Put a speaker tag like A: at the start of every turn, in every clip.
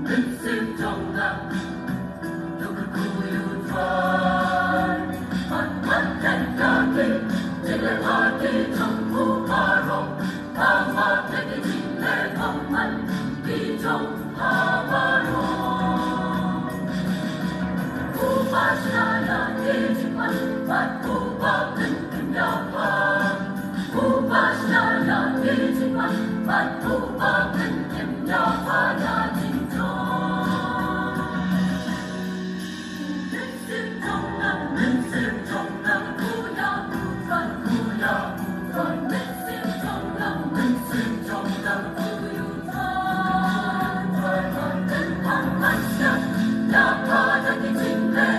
A: Mixing Jonah, look at who you try. What can you do? Till the party trong khu bà rộng, ta hoa thế cái chính lệ thông mạnh, đi trong hà bà rộng. Khu bà xa là đi chính mạnh, và khu bà tình tình nhau bà. Khu bà xa là đi chính mạnh, và khu bà tình tình nhau bà là chính trọng.
B: Hãy subscribe cho kênh Ghiền Mì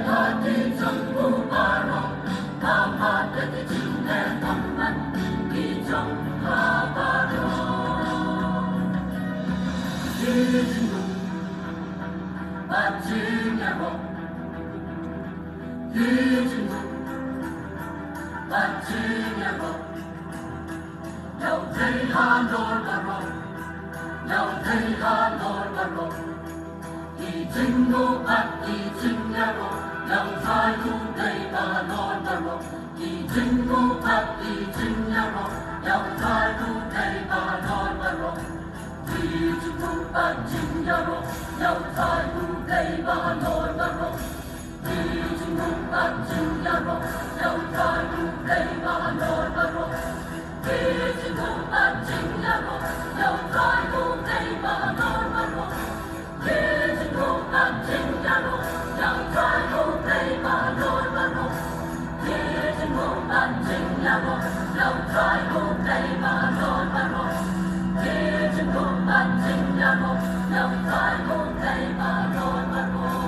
B: Gõ để không bỏ lỡ